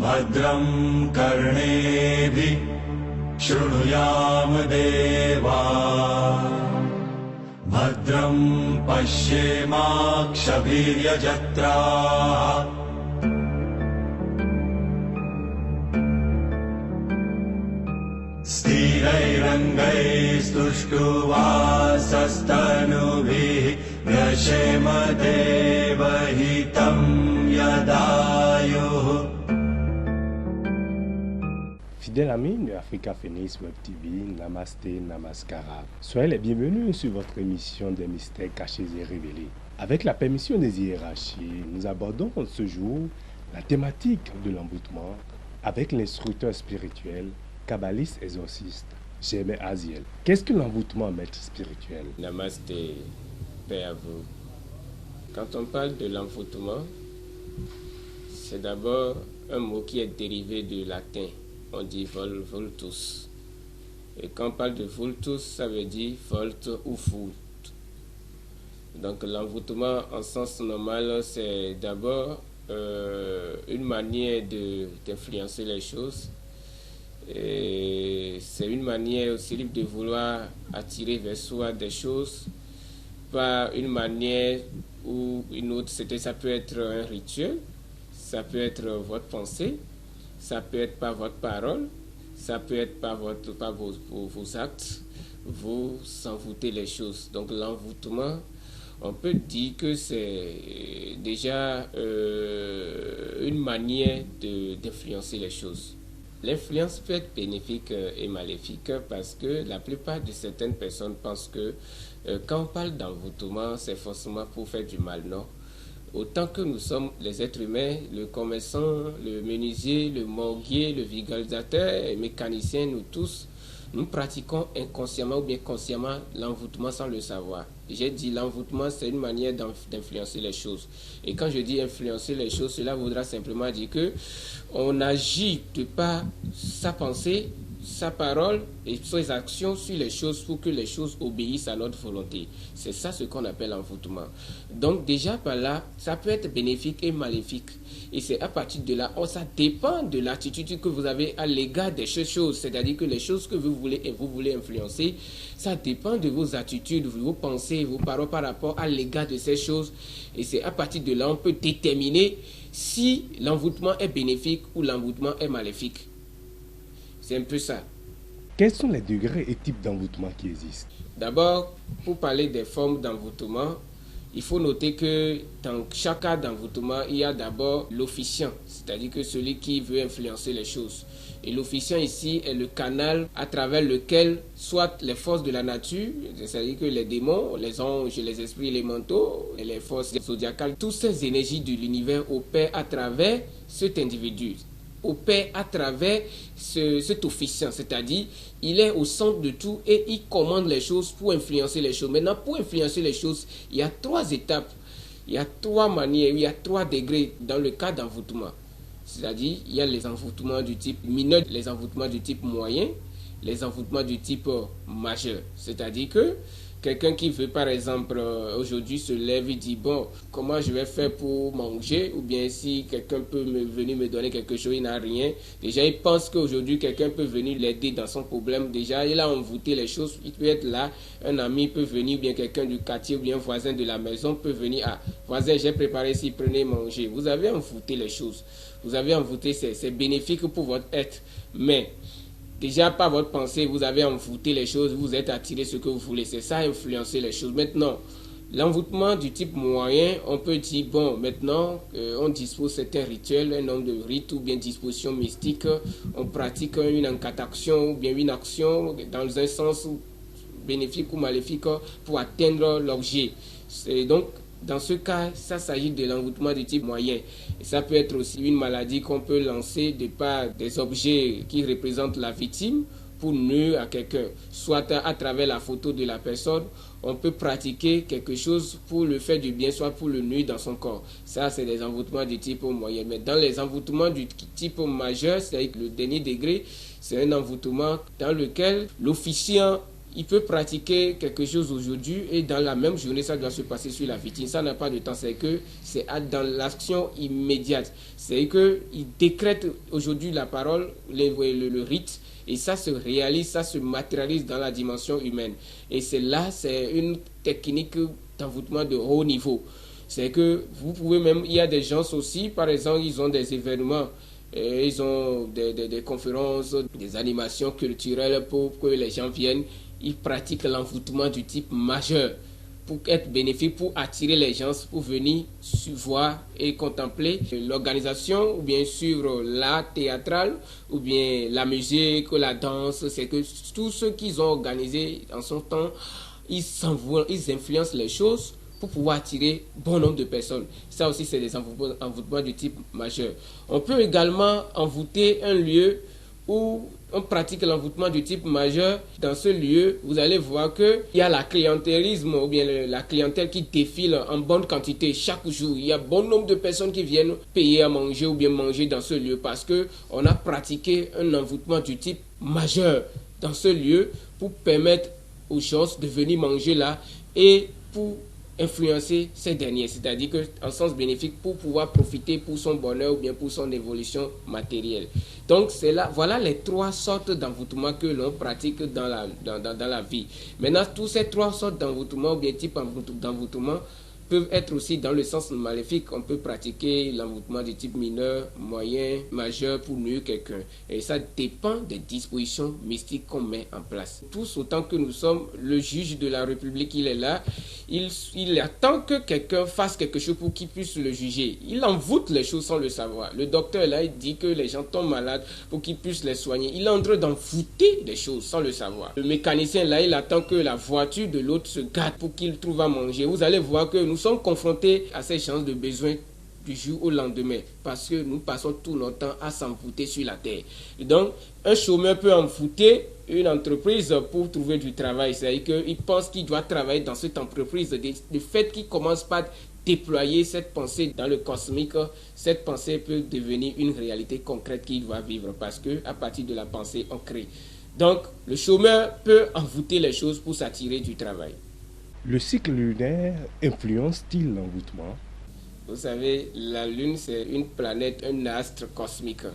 भद्रं कर्णेभिः शृणुयाम देवा भद्रं पश्येमाक्षभिर्यजत्राः स्थिरैरङ्गैस्तुष्टुवासस्तनुभिः व्यशेम देवहितं यदायुः. Fidèles amis de Africa Phoenix Web TV, Namasté, Namaskara. Soyez les bienvenus sur votre émission des mystères cachés et révélés. Avec la permission des hiérarchies, nous abordons ce jour la thématique de l'envoûtement avec l'instructeur spirituel, kabbaliste exorciste, Germain Aziel. Qu'est-ce que l'envoûtement, maître spirituel? Namasté, paix à vous. Quand on parle de l'envoûtement, c'est d'abord un mot qui est dérivé du latin. On dit vultus. Et quand on parle de vultus, ça veut dire volte ou foot. Donc l'envoûtement en sens normal, c'est d'abord une manière d'influencer les choses. Et c'est une manière aussi de vouloir attirer vers soi des choses par une manière ou une autre. Ça peut être un rituel, ça peut être votre pensée, ça peut être par votre parole, ça peut être par vos actes, vous envoûtez les choses. Donc l'envoûtement, on peut dire que c'est déjà une manière d'influencer les choses. L'influence peut être bénéfique et maléfique parce que la plupart de certaines personnes pensent que quand on parle d'envoûtement, c'est forcément pour faire du mal, non? Autant que nous sommes les êtres humains, le commerçant, le menuisier, le morguier, le vulgarisateur, le mécanicien, nous tous, nous pratiquons inconsciemment ou bien consciemment l'envoûtement sans le savoir. J'ai dit l'envoûtement, c'est une manière d'influencer les choses. Et quand je dis influencer les choses, cela voudra simplement dire que on agit de par sa pensée, sa parole et ses actions sur les choses pour que les choses obéissent à notre volonté. C'est ça ce qu'on appelle l'envoûtement. Donc déjà par là, ça peut être bénéfique et maléfique. Et c'est à partir de là, ça dépend de l'attitude que vous avez à l'égard de ces choses. C'est-à-dire que les choses que vous voulez influencer, ça dépend de vos attitudes, vos pensées, vos paroles par rapport à l'égard de ces choses. Et c'est à partir de là, on peut déterminer si l'envoûtement est bénéfique ou l'envoûtement est maléfique. C'est un peu ça. Quels sont les degrés et types d'envoûtement qui existent? D'abord, pour parler des formes d'envoûtement, il faut noter que dans chaque cas d'envoûtement, il y a d'abord l'officiant, c'est-à-dire que celui qui veut influencer les choses. Et l'officiant ici est le canal à travers lequel soit les forces de la nature, c'est-à-dire que les démons, les anges, les esprits élémentaux, et les forces zodiacales, toutes ces énergies de l'univers opèrent à travers cet individu, opère à travers cet officiant, c'est-à-dire il est au centre de tout et il commande les choses pour influencer les choses. Maintenant, pour influencer les choses, il y a 3 étapes, il y a 3 manières, il y a 3 degrés dans le cas d'envoûtement. C'est-à-dire, il y a les envoûtements du type mineur, les envoûtements du type moyen, les envoûtements du type majeur. C'est-à-dire que quelqu'un qui veut, par exemple, aujourd'hui se lève et dit, bon, comment je vais faire pour manger? Ou bien si quelqu'un peut venir me donner quelque chose, il n'a rien. Déjà, il pense qu'aujourd'hui, quelqu'un peut venir l'aider dans son problème. Déjà, il a envoûté les choses. Il peut être là, un ami peut venir, ou bien quelqu'un du quartier, ou bien un voisin de la maison peut venir. Ah, voisin, j'ai préparé ici, prenez manger. Vous avez envoûté les choses. Vous avez envoûté, c'est bénéfique pour votre être. Mais déjà, par votre pensée, vous avez envoûté les choses, vous êtes attiré ce que vous voulez. C'est ça, influencer les choses. Maintenant, l'envoûtement du type moyen, on peut dire, bon, maintenant, on dispose certains rituels, un nombre de rites ou bien dispositions mystiques. On pratique une incantation ou bien une action dans un sens bénéfique ou maléfique pour atteindre l'objet. Donc, dans ce cas, ça s'agit de l'envoûtement du type moyen. Et ça peut être aussi une maladie qu'on peut lancer de par des objets qui représentent la victime pour nuire à quelqu'un. Soit à travers la photo de la personne, on peut pratiquer quelque chose pour le faire du bien, soit pour le nuire dans son corps. Ça, c'est des envoûtements du type moyen. Mais dans les envoûtements du type majeur, c'est-à-dire le dernier degré, c'est un envoûtement dans lequel l'officiant il peut pratiquer quelque chose aujourd'hui et dans la même journée, ça doit se passer sur la vitrine. Ça n'a pas de temps, c'est dans l'action immédiate. C'est qu'il décrète aujourd'hui la parole, le rite, et ça se réalise, ça se matérialise dans la dimension humaine. Et c'est une technique d'envoûtement de haut niveau. C'est que vous pouvez même, il y a des gens aussi, par exemple, ils ont des événements, ils ont des conférences, des animations culturelles pour que les gens viennent. Ils pratiquent l'envoûtement du type majeur pour être bénéfique, pour attirer les gens, pour venir voir et contempler l'organisation, ou bien suivre l'art théâtral, ou bien la musique, la danse. C'est que tout ce qu'ils ont organisé en son temps, ils influencent les choses pour pouvoir attirer bon nombre de personnes. Ça aussi, c'est des envoûtements du type majeur. On peut également envoûter un lieu où on pratique l'envoûtement du type majeur. Dans ce lieu, vous allez voir qu'il y a la clientélisme, ou bien la clientèle qui défile en bonne quantité chaque jour. Il y a bon nombre de personnes qui viennent payer à manger ou bien manger dans ce lieu parce qu'on a pratiqué un envoûtement du type majeur dans ce lieu pour permettre aux gens de venir manger là et pour influencer ces derniers, c'est-à-dire qu'en sens bénéfique pour pouvoir profiter pour son bonheur ou bien pour son évolution matérielle. Donc voilà les trois sortes d'envoûtement que l'on pratique dans la vie. Maintenant, tous ces trois sortes d'envoûtement ou bien types d'envoûtement peuvent être aussi dans le sens maléfique. On peut pratiquer l'envoûtement de type mineur, moyen, majeur pour nuire quelqu'un. Et ça dépend des dispositions mystiques qu'on met en place. Tous autant que nous sommes, le juge de la République, il est là. Il attend que quelqu'un fasse quelque chose pour qu'il puisse le juger. Il envoûte les choses sans le savoir. Le docteur est là, il dit que les gens tombent malades pour qu'il puisse les soigner. Il est en train d'envoûter des choses sans le savoir. Le mécanicien là, il attend que la voiture de l'autre se gâte pour qu'il trouve à manger. Vous allez voir que nous sommes confrontés à ces chances de besoin du jour au lendemain parce que nous passons tout notre temps à s'envoûter sur la terre. Et donc, un chômeur peut envoûter une entreprise pour trouver du travail. C'est-à-dire qu'il pense qu'il doit travailler dans cette entreprise. Le fait qu'il commence par déployer cette pensée dans le cosmique, cette pensée peut devenir une réalité concrète qu'il doit vivre parce qu'à partir de la pensée, on crée. Donc, le chômeur peut envoûter les choses pour s'attirer du travail. Le cycle lunaire influence-t-il l'envoûtement? Vous savez, la Lune, c'est une planète, un astre cosmique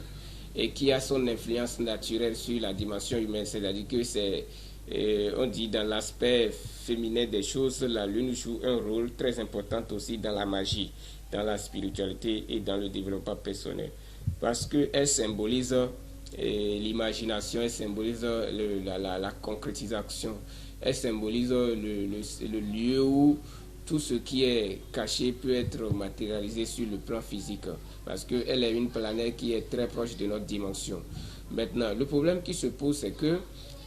et qui a son influence naturelle sur la dimension humaine. C'est-à-dire que on dit dans l'aspect féminin des choses, la Lune joue un rôle très important aussi dans la magie, dans la spiritualité et dans le développement personnel. Parce qu'elle symbolise l'imagination, elle symbolise la concrétisation. Elle symbolise le lieu où tout ce qui est caché peut être matérialisé sur le plan physique parce qu'elle est une planète qui est très proche de notre dimension. Maintenant, le problème qui se pose, c'est que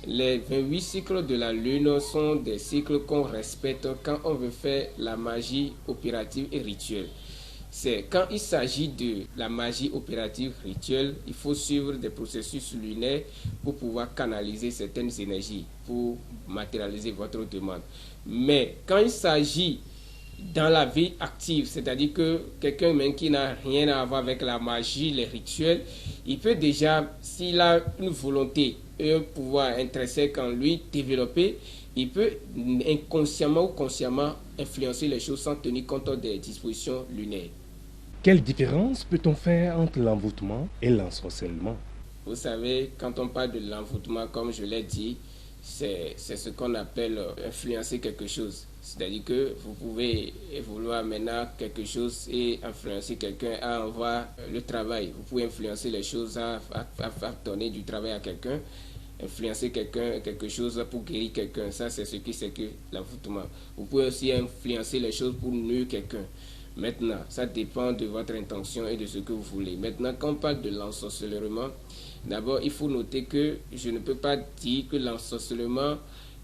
les 28 cycles de la Lune sont des cycles qu'on respecte quand on veut faire la magie opérative et rituelle. C'est quand il s'agit de la magie opérative rituelle, il faut suivre des processus lunaires pour pouvoir canaliser certaines énergies, pour matérialiser votre demande. Mais quand il s'agit dans la vie active, c'est-à-dire que quelqu'un même qui n'a rien à voir avec la magie, les rituels, il peut déjà, s'il a une volonté et un pouvoir intrinsèque en lui développé, il peut inconsciemment ou consciemment influencer les choses sans tenir compte des dispositions lunaires. Quelle différence peut-on faire entre l'envoûtement et l'ensorcellement? Vous savez, quand on parle de l'envoûtement, comme je l'ai dit, c'est ce qu'on appelle influencer quelque chose. C'est-à-dire que vous pouvez vouloir maintenant quelque chose et influencer quelqu'un à avoir le travail. Vous pouvez influencer les choses à donner du travail à quelqu'un, influencer quelque chose pour guérir quelqu'un. Ça, c'est ce que l'envoûtement. Vous pouvez aussi influencer les choses pour nuire quelqu'un. Maintenant, ça dépend de votre intention et de ce que vous voulez. Maintenant, quand on parle de l'ensorcellement, d'abord, il faut noter que je ne peux pas dire que l'ensorcellement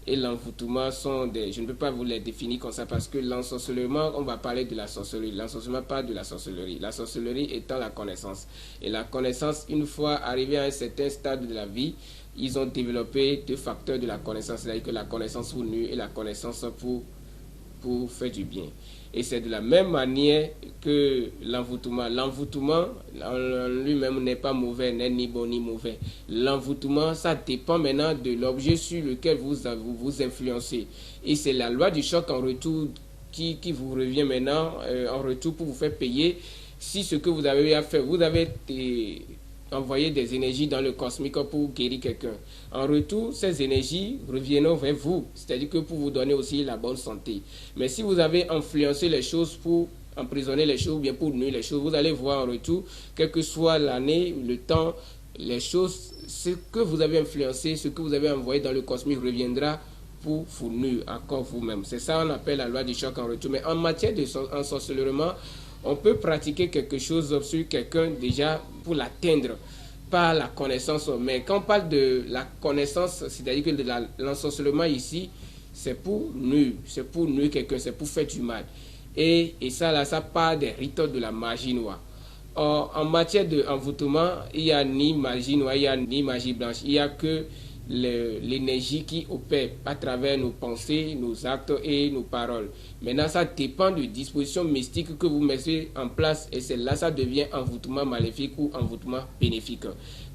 et l'envoûtement sont des... Je ne peux pas vous les définir comme ça parce que l'ensorcellement, on va parler de la sorcellerie. L'ensorcellement parle de la sorcellerie. La sorcellerie étant la connaissance. Et la connaissance, une fois arrivé à un certain stade de la vie, ils ont développé deux facteurs de la connaissance. C'est-à-dire que la connaissance pour nuire et la connaissance pour faire du bien. Et c'est de la même manière que l'envoûtement. L'envoûtement en lui-même n'est pas mauvais, n'est ni bon ni mauvais. L'envoûtement, ça dépend maintenant de l'objet sur lequel vous influencez. Et c'est la loi du choc en retour qui vous revient maintenant en retour pour vous faire payer si ce que vous avez à faire. Vous avez envoyé des énergies dans le cosmique pour guérir quelqu'un. En retour, ces énergies reviennent vers vous, c'est-à-dire que pour vous donner aussi la bonne santé. Mais si vous avez influencé les choses pour emprisonner les choses ou bien pour nuire les choses, vous allez voir en retour, quelle que soit l'année, le temps, les choses, ce que vous avez influencé, ce que vous avez envoyé dans le cosmique reviendra pour vous nuire encore vous-même. C'est ça qu'on appelle la loi du choc en retour. Mais en matière d'ensorcellement, on peut pratiquer quelque chose sur quelqu'un déjà pour l'atteindre par la connaissance. Mais quand on parle de la connaissance, c'est-à-dire que de l'ensorcellement ici, c'est pour nuire quelqu'un, c'est pour faire du mal. Et ça, là, ça part des rites de la magie noire. Or, en matière d'envoûtement, il n'y a ni magie noire, il n'y a ni magie blanche. Il n'y a que l'énergie qui opère à travers nos pensées, nos actes et nos paroles. Maintenant, ça dépend de dispositions mystiques que vous mettez en place et c'est là ça devient envoûtement maléfique ou envoûtement bénéfique.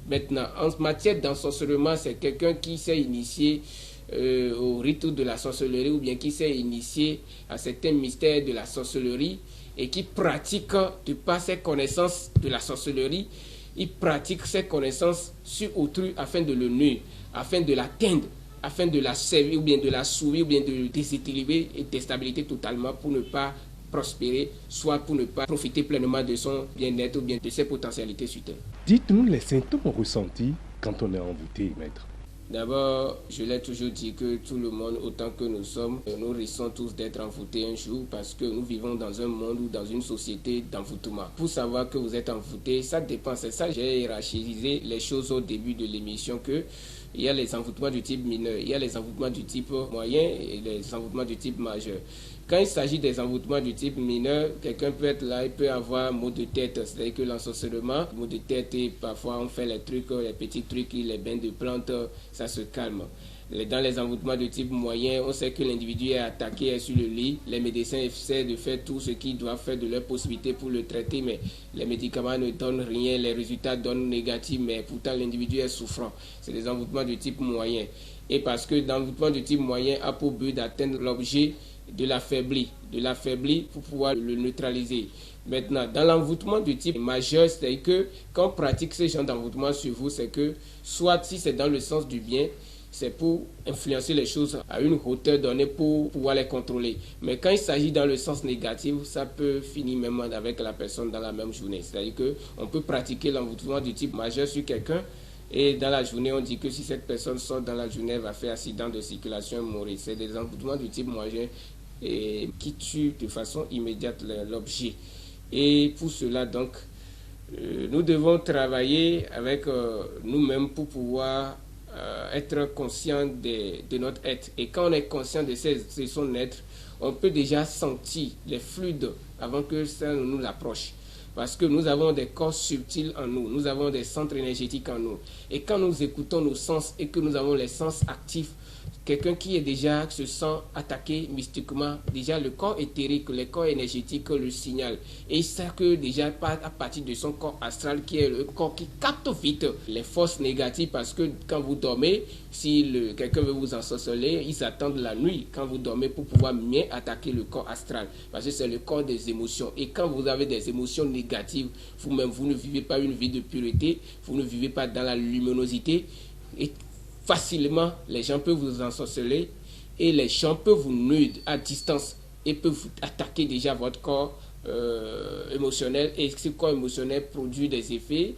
Maintenant, en matière d'ensorcellement, c'est quelqu'un qui s'est initié au rite de la sorcellerie ou bien qui s'est initié à certains mystères de la sorcellerie et qui pratique de par ses connaissances de la sorcellerie, il pratique ses connaissances sur autrui afin de le nuire, afin de l'atteindre, afin de la servir ou bien de la souiller ou bien de le déséquilibrer et déstabiliser totalement pour ne pas prospérer, soit pour ne pas profiter pleinement de son bien-être ou bien de ses potentialités sur terre. Dites-nous les symptômes ressentis quand on est envoûté, maître. D'abord, je l'ai toujours dit que tout le monde, autant que nous sommes, nous risquons tous d'être envoûtés un jour parce que nous vivons dans un monde ou dans une société d'envoûtement. Pour savoir que vous êtes envoûté, ça dépend. C'est ça, j'ai hiérarchisé les choses au début de l'émission que il y a les envoûtements du type mineur, il y a les envoûtements du type moyen et les envoûtements du type majeur. Quand il s'agit des envoûtements du type mineur, quelqu'un peut être là, il peut avoir maux de tête, c'est-à-dire que l'ensorcellement, maux de tête et parfois on fait les trucs, les petits trucs, les bains de plantes, ça se calme. Dans les envoûtements de type moyen, on sait que l'individu est attaqué, est sur le lit. Les médecins essaient de faire tout ce qu'ils doivent faire de leur possibilité pour le traiter, mais les médicaments ne donnent rien, les résultats donnent négatifs, mais pourtant l'individu est souffrant. C'est des envoûtements de type moyen. Et parce que l'envoûtement de type moyen a pour but d'atteindre l'objet de l'affaiblir pour pouvoir le neutraliser. Maintenant, dans l'envoûtement du type majeur, c'est-à-dire que quand on pratique ce genre d'envoûtement sur vous, c'est que soit si c'est dans le sens du bien, c'est pour influencer les choses à une hauteur donnée pour pouvoir les contrôler. Mais quand il s'agit dans le sens négatif, ça peut finir même avec la personne dans la même journée. C'est-à-dire qu'on peut pratiquer l'envoûtement du type majeur sur quelqu'un et dans la journée, on dit que si cette personne sort dans la journée, elle va faire accident de circulation et mourir. C'est des envoûtements du type majeur qui tuent de façon immédiate l'objet. Et pour cela, donc, nous devons travailler avec nous-mêmes pour pouvoir être conscient de notre être. Et quand on est conscient de son être, on peut déjà sentir les fluides avant que ça ne nous approche. Parce que nous avons des corps subtils en nous, nous avons des centres énergétiques en nous. Et quand nous écoutons nos sens et que nous avons les sens actifs, quelqu'un qui est déjà se sent attaqué mystiquement, déjà le corps éthérique, le corps énergétique le signale. Et il sait que déjà à partir de son corps astral qui est le corps qui capte vite les forces négatives parce que quand vous dormez, si quelqu'un veut vous ensorceler, ils attendent la nuit quand vous dormez pour pouvoir mieux attaquer le corps astral parce que c'est le corps des émotions. Et quand vous avez des émotions négatives, vous-même, vous ne vivez pas une vie de pureté, vous ne vivez pas dans la luminosité et facilement, les gens peuvent vous ensorceler et les gens peuvent vous nuire à distance et peuvent vous attaquer déjà votre corps émotionnel et ce corps émotionnel produit des effets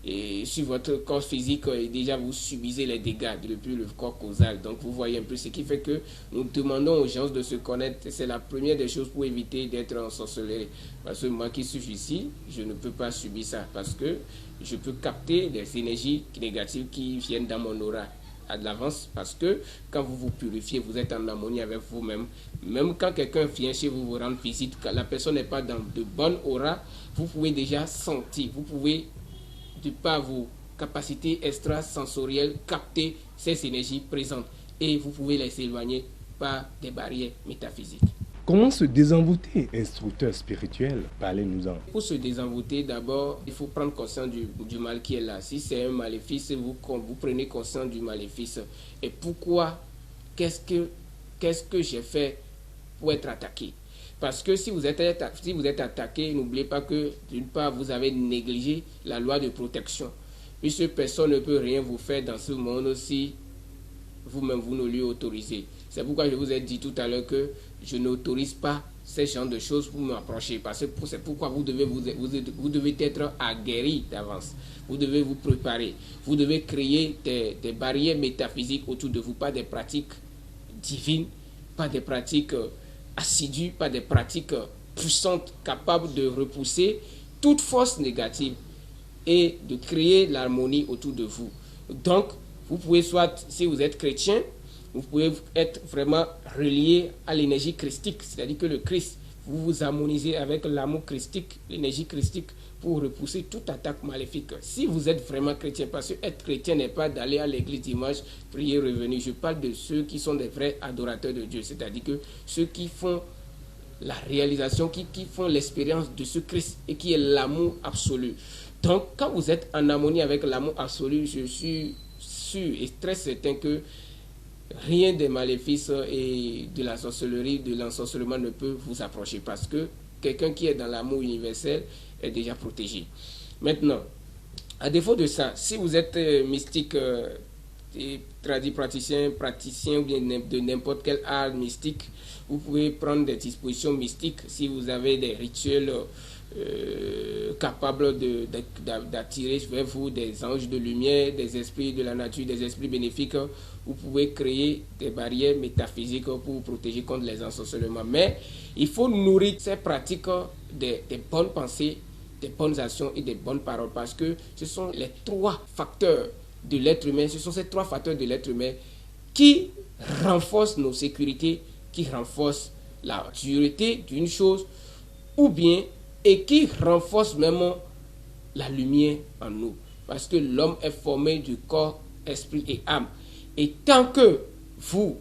et sur votre corps physique et déjà vous subissez les dégâts depuis le corps causal. Donc vous voyez un peu ce qui fait que nous demandons aux gens de se connaître. C'est la première des choses pour éviter d'être ensorcelé. Parce que moi qui suis ici, je ne peux pas subir ça parce que je peux capter des énergies négatives qui viennent dans mon aura à l'avance parce que quand vous vous purifiez, vous êtes en harmonie avec vous-même. Même quand quelqu'un vient chez vous rendre visite, quand la personne n'est pas dans de bonnes auras, vous pouvez déjà sentir, vous pouvez, de par vos capacités extrasensorielles, capter ces énergies présentes et vous pouvez les éloigner par des barrières métaphysiques. Comment se désenvoûter, instructeur spirituel? Parlez-nous-en. Pour se désenvoûter, d'abord, il faut prendre conscience du mal qui est là. Si c'est un maléfice, vous prenez conscience du maléfice. Et pourquoi? Qu'est-ce que j'ai fait pour être attaqué? Parce que si vous êtes attaqué, n'oubliez pas que, d'une part, vous avez négligé la loi de protection. Puisque personne ne peut rien vous faire dans ce monde si vous-même vous ne lui autorisez. C'est pourquoi je vous ai dit tout à l'heure que je n'autorise pas ces genres de choses pour m'approcher. Parce que c'est pourquoi vous devez être aguerri d'avance. Vous devez vous préparer. Vous devez créer des barrières métaphysiques autour de vous, pas des pratiques divines, pas des pratiques assidues, pas des pratiques puissantes capables de repousser toute force négative et de créer l'harmonie autour de vous. Donc, vous pouvez soit, si vous êtes chrétien, vous pouvez être vraiment relié à l'énergie christique, c'est-à-dire que le Christ, vous vous harmonisez avec l'amour christique, l'énergie christique, pour repousser toute attaque maléfique. Si vous êtes vraiment chrétien, parce que être chrétien n'est pas d'aller à l'église dimanche, prier, revenir. Je parle de ceux qui sont des vrais adorateurs de Dieu, c'est-à-dire que ceux qui font la réalisation, qui font l'expérience de ce Christ et qui est l'amour absolu. Donc, quand vous êtes en harmonie avec l'amour absolu, je suis sûr et très certain que rien des maléfices et de la sorcellerie, de l'ensorcellement ne peut vous approcher parce que quelqu'un qui est dans l'amour universel est déjà protégé. Maintenant, à défaut de ça, si vous êtes mystique, praticien ou bien de n'importe quel art mystique, vous pouvez prendre des dispositions mystiques si vous avez des rituels capables d'attirer vers vous des anges de lumière, des esprits de la nature, des esprits bénéfiques. Vous pouvez créer des barrières métaphysiques pour vous protéger contre les ensorcellements. Mais il faut nourrir ces pratiques des bonnes pensées, des bonnes actions et des bonnes paroles parce que ce sont les trois facteurs de l'être humain, ce sont ces trois facteurs de l'être humain qui renforcent nos sécurités, qui renforcent la dureté d'une chose ou bien et qui renforcent même la lumière en nous. Parce que l'homme est formé du corps, esprit et âme. Et tant que vous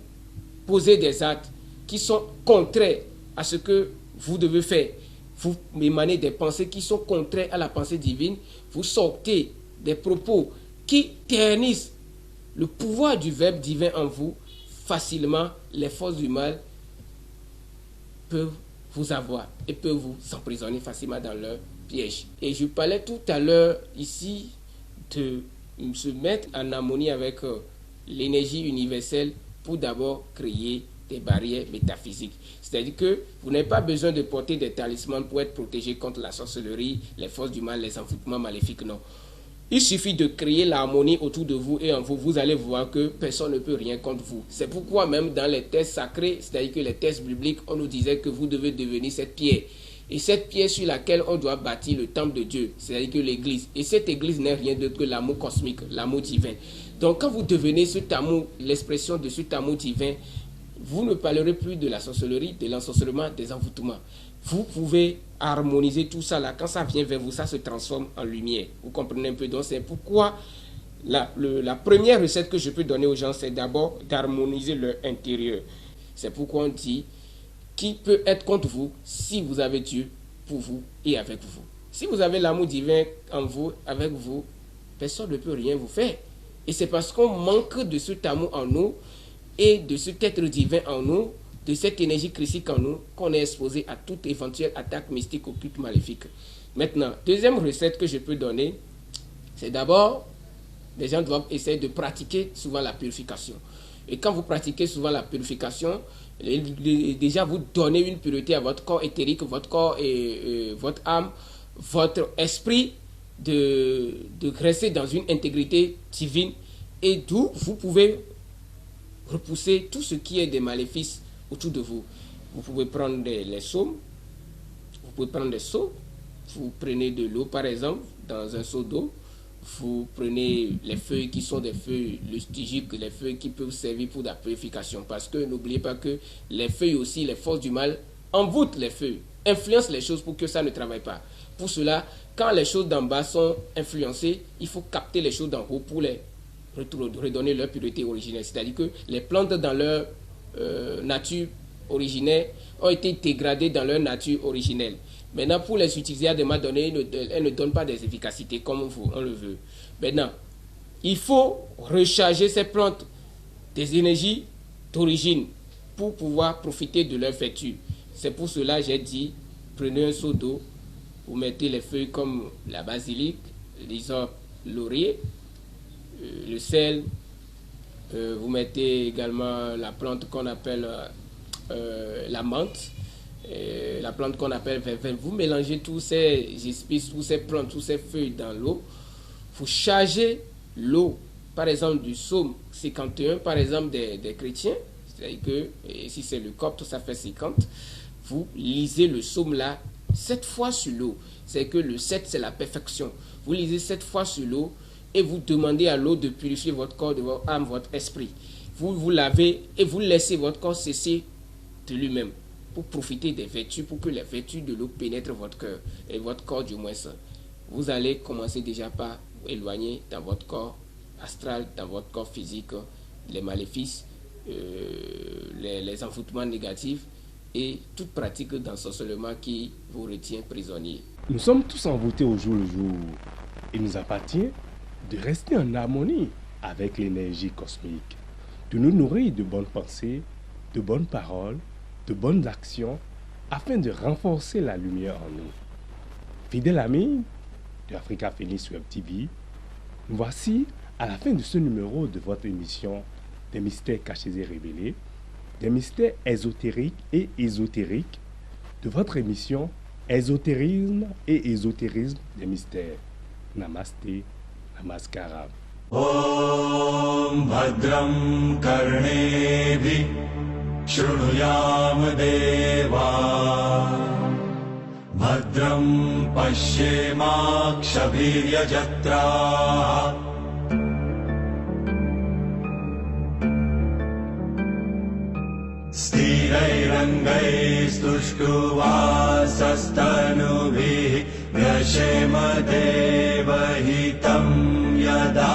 posez des actes qui sont contraires à ce que vous devez faire, vous émanez des pensées qui sont contraires à la pensée divine, vous sortez des propos qui ternissent le pouvoir du verbe divin en vous, facilement, les forces du mal peuvent vous avoir et peuvent vous emprisonner facilement dans leur piège. Et je parlais tout à l'heure ici de se mettre en harmonie avec l'énergie universelle pour d'abord créer des barrières métaphysiques. C'est-à-dire que vous n'avez pas besoin de porter des talismans pour être protégé contre la sorcellerie, les forces du mal, les envoûtements maléfiques, non. Il suffit de créer l'harmonie autour de vous et en vous, vous allez voir que personne ne peut rien contre vous. C'est pourquoi même dans les textes sacrés, c'est-à-dire que les textes bibliques, on nous disait que vous devez devenir cette pierre. Et cette pierre sur laquelle on doit bâtir le temple de Dieu, c'est-à-dire que l'église. Et cette église n'est rien d'autre que l'amour cosmique, l'amour divin. Donc quand vous devenez cet amour, l'expression de cet amour divin, vous ne parlerez plus de la sorcellerie, de l'ensorcellement, des envoûtements. Vous pouvez harmoniser tout ça là. Quand ça vient vers vous, ça se transforme en lumière. Vous comprenez un peu? Donc c'est pourquoi la première recette que je peux donner aux gens, c'est d'abord d'harmoniser leur intérieur. C'est pourquoi on dit qui peut être contre vous si vous avez Dieu pour vous et avec vous. Si vous avez l'amour divin en vous, avec vous, personne ne peut rien vous faire. Et c'est parce qu'on manque de cet amour en nous et de cet être divin en nous, de cette énergie christique en nous, qu'on est exposé à toute éventuelle attaque mystique ou occulte maléfique. Maintenant, deuxième recette que je peux donner, c'est d'abord, les gens doivent essayer de pratiquer souvent la purification. Et quand vous pratiquez souvent la purification, déjà vous donnez une pureté à votre corps éthérique, votre corps et votre âme, votre esprit de rester dans une intégrité divine et d'où vous pouvez repousser tout ce qui est des maléfices autour de vous. Vous pouvez prendre les saumes, vous pouvez prendre des seaux, vous prenez de l'eau par exemple dans un seau d'eau, vous prenez les feuilles qui sont des feuilles lustigiques, les feuilles qui peuvent servir pour la purification parce que n'oubliez pas que les feuilles aussi, les forces du mal envoûtent les feuilles, influencent les choses pour que ça ne travaille pas. Pour cela, quand les choses d'en bas sont influencées, il faut capter les choses d'en haut pour les redonner leur pureté originelle. C'est-à-dire que les plantes dans leur nature originaires ont été dégradées dans leur nature originelle. Maintenant, pour les utiliser à des moments donnés, elles ne donnent pas des efficacités comme on le veut. Maintenant, il faut recharger ces plantes des énergies d'origine pour pouvoir profiter de leur vertu. C'est pour cela que j'ai dit, prenez un seau d'eau, vous mettez les feuilles comme la basilic, l'hysope, laurier, le sel, vous mettez également la plante qu'on appelle la menthe, la plante qu'on appelle verveine. Vous mélangez tous ces épices, tous ces plantes, tous ces feuilles dans l'eau. Vous chargez l'eau, par exemple du psaume 51, par exemple des chrétiens, c'est-à-dire que si c'est le copte, ça fait 50. Vous lisez le psaume là 7 fois sur l'eau. C'est que le 7, c'est la perfection. Vous lisez 7 fois sur l'eau et vous demandez à l'eau de purifier votre corps, de votre âme, votre esprit. Vous vous lavez et vous laissez votre corps cesser de lui-même pour profiter des vertus, pour que les vertus de l'eau pénètrent votre cœur et votre corps du moins ça. Vous allez commencer déjà par éloigner dans votre corps astral, dans votre corps physique, les maléfices, les envoûtements négatifs et toute pratique d'ensorcellement qui vous retient prisonnier. Nous sommes tous envoûtés au jour le jour. Il nous appartient de rester en harmonie avec l'énergie cosmique, de nous nourrir de bonnes pensées, de bonnes paroles, de bonnes actions, afin de renforcer la lumière en nous. Fidèles amis de Africa Phoenix Web TV, nous voici à la fin de ce numéro de votre émission des mystères cachés et révélés, des mystères ésotériques et ésotériques, de votre émission Ésotérisme et ésotérisme des mystères. Namasté, Namaskaram. ॐ भद्रं कर्णेभिः शृणुयाम देवा भद्रं पश्येमाक्षभिर्यजत्राः स्थिरैरङ्गैस्तुष्टुवासस्तनुभिः व्यशेम देवहितं यदा